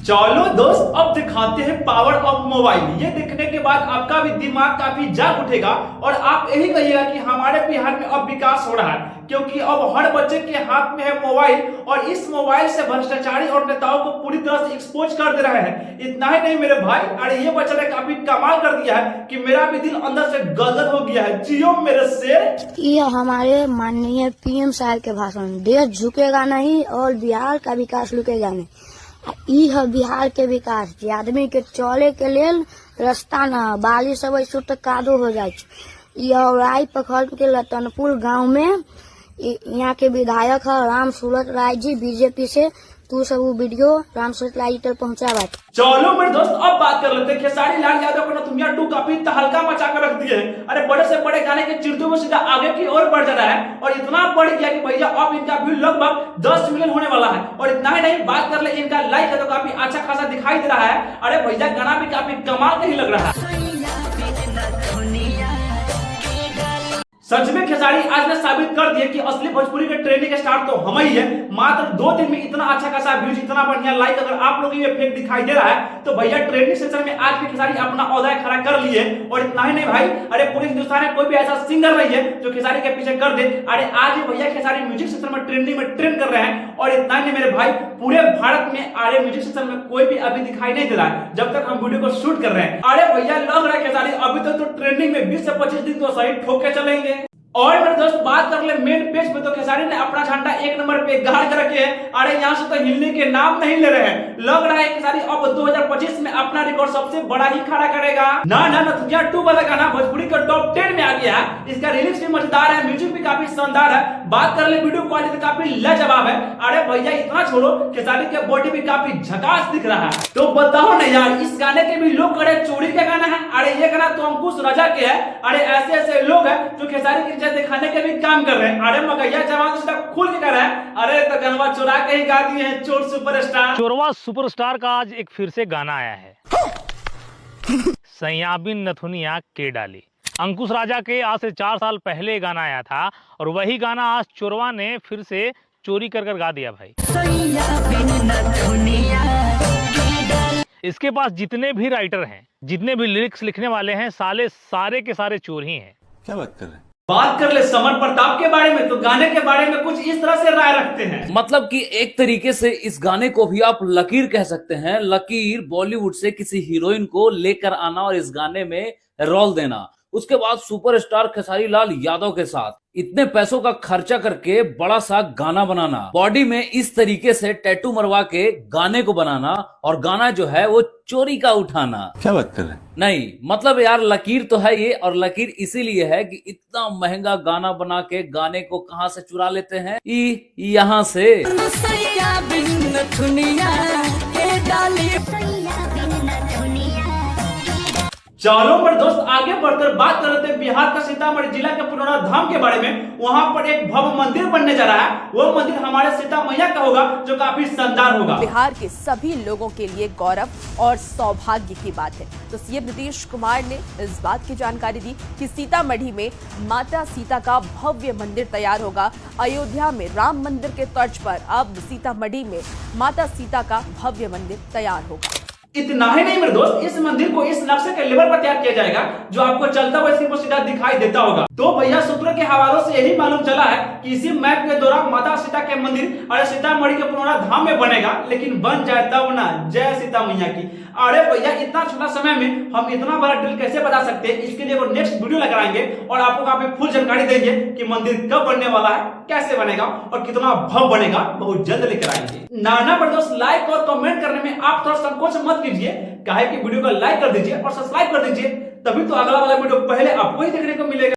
चलो दोस्त, अब दिखाते हैं पावर ऑफ मोबाइल। ये देखने के बाद आपका भी दिमाग काफी जाग उठेगा और आप यही कहिएगा कि हमारे बिहार में अब विकास हो रहा है, क्योंकि अब हर बच्चे के हाथ में है मोबाइल और इस मोबाइल से भ्रष्टाचारी और नेताओं को पूरी तरह से एक्सपोज कर दे रहे हैं। इतना ही नहीं मेरे भाई, अरे ये बच्चा ने काफी कमाल कर दिया है कि मेरा भी दिल अंदर से गदगद हो गया है। जियो मेरे शेर। ये हमारे माननीय पीएम साहब के भाषण, देश झुकेगा नहीं और बिहार का विकास रुकेगा नहीं। ई है बिहार के विकास जे आदमी के चले के लेल रास्ता न बारिश अब तो कादो हो जाए। राय प्रखंड के लतनपुर गांव में यहाँ के विधायक है राम सूरत राय जी बीजेपी से। तू सब वो वीडियो राम सूरत राय तक पहुंचा बात। चलो मेरे दोस्त, अब बात कर लेते हैं खेसारी लाल यादव को नथुनिया 2 काफी तहलका मचा कर रख दिए हैं। अरे बड़े से बड़े गाने के चिड़ते हुए सीधा आगे की ओर बढ़ जा रहा है और इतना बढ़ गया कि भैया अब इनका व्यू लगभग 10 मिलियन होने वाला है। और इतना ही नहीं, बात कर ले इनका लाइक है तो काफी अच्छा खासा दिखाई दे रहा है। अरे भैया गाना भी काफी कमाल नहीं लग रहा है। सच में खेसारी आज ने साबित कर दिया कि असली भोजपुरी के ट्रेंडिंग स्टार तो हम ही है। मात्र 2 दिन में इतना अच्छा खासा व्यूज, इतना बढ़िया लाइक अगर आप लोगों को ये फेक दिखाई दे रहा है तो भैया ट्रेंडिंग सेक्शन में आज भी खेसारी अपना औहदा खड़ा कर लिए। और इतना ही नहीं भाई, अरे पूरे हिंदुस्तान में कोई भी ऐसा सिंगर नहीं है जो खेसारी के पीछे कर दे। अरे आज भी भैया खेसारी म्यूजिक सेक्शन में ट्रेंडिंग में ट्रेंड कर रहे हैं। और इतना ही नहीं मेरे भाई, पूरे भारत में आरे म्यूजिक सेक्शन में कोई भी अभी दिखाई नहीं दे रहा है जब तक हम वीडियो को शूट कर रहे हैं। अरे भैया लग रहा है खेसारी अभी तक तो ट्रेंडिंग में 20 से 25 दिन तो सही ठोक के चलेंगे। और मेरे दोस्त बात कर ले मेन पेज पे तो खेसारी ने अपना झंडा 1 नंबर पे गाड़ कर रखे हैं। अरे यहाँ से तो हिलने के नाम नहीं ले रहे हैं। लग रहा है खेसारी अब 2025 में अपना रिकॉर्ड सबसे बड़ा ही खड़ा करेगा। ना नथुनिया 2 वाला गाना भोजपुरी का टॉप 10 में आ गया है। इसका रिलीज भी मजेदार है, म्यूजिक भी काफी शानदार है। बात कर ले वीडियो क्वालिटी तो काफी लाजवाब है। अरे भैया इतना छोड़ो, खेसारी के बॉडी भी काफी झकास दिख रहा है। तो बताओ ना यार, इस गाने के भी लोग करे चोरी का गाना है। अरे ये गाना तो अंकुश राजा के है। अरे ऐसे ऐसे लोग हैं जो खेसारी की दिखाने के भी काम कर रहे हैं। अरे मगैया जवान उसका खुल के कर रहा है। अरे तो गनवा चुरा के ही गा दिए हैं चोर सुपरस्टार। चोरवा सुपरस्टार का आज एक फिर से गाना आया है। सैयाबिन नथुनिया के डाली। अंकुश राजा के आज से 4 साल पहले गाना आया था और वही गाना आज चोरवा ने फिर से चोरी कर गा दिया भाई। इसके पास जितने भी राइटर हैं, जितने भी लिरिक्स लिखने वाले हैं, सारे के सारे चोर ही हैं। क्या बात कर रहे हैं? बात कर ले समर प्रताप के बारे में तो गाने के बारे में कुछ इस तरह से राय रखते हैं। मतलब कि एक तरीके से इस गाने को भी आप लकीर कह सकते हैं। लकीर बॉलीवुड से किसी हीरोइन को लेकर आना और इस गाने में रोल देना, उसके बाद सुपरस्टार खेसारी लाल यादव के साथ इतने पैसों का खर्चा करके बड़ा सा गाना बनाना, बॉडी में इस तरीके से टैटू मरवा के गाने को बनाना और गाना जो है वो चोरी का उठाना। क्या बात कर रहे हैं? नहीं, मतलब यार लकीर तो है ये, और लकीर इसीलिए है कि इतना महंगा गाना बना के गाने को कहां से चुरा लेते हैं, यहाँ से। चलो पर दोस्त आगे बढ़कर बात कर लेते हैं बिहार का सीतामढ़ी जिला के पुनौरा धाम के बारे में। वहां पर एक भव्य मंदिर बनने जा रहा है। वो मंदिर हमारे सीता मैया का होगा जो काफी शानदार होगा। बिहार के सभी लोगों के लिए गौरव और सौभाग्य की बात है। तो सीएम नीतीश कुमार ने इस बात की जानकारी दी कि सीतामढ़ी में माता सीता का भव्य मंदिर तैयार होगा। अयोध्या में राम मंदिर के तर्ज पर अब सीतामढ़ी में माता सीता का भव्य मंदिर तैयार होगा। इतना ही नहीं मेरे दोस्त, इस मंदिर को इस नक्शे के लेवल पर तैयार किया जाएगा जो आपको चलता हुआ स्क्रीन पर सीधा दिखाई देता होगा। तो भैया सूत्रों के हवालों से यही मालूम चला है कि इसी मैप के दौरान माता सीता के मंदिर अरे सीतामढ़ी के पुनौरा धाम में बनेगा, लेकिन बन जाए तब ना। जय सीता मैया की। अरे भैया इतना छोटा समय में हम इतना बड़ा डील कैसे बता सकते हैं, इसके लिए वो नेक्स्ट वीडियो लगाएंगे और आपको काफी फुल जानकारी देंगे कि मंदिर कब बनने वाला है, कैसे बनेगा और कितना भव्य बनेगा। बहुत जल्द लेकर आएंगे। नाना पर दोस्त लाइक और कमेंट करने में आप थोड़ा संकोच मत कीजिए, काहे कि वीडियो को लाइक कर दीजिए और सब्सक्राइब कर दीजिए, तभी तो अगला वाला वीडियो पहले आपको ही देखने को मिलेगा।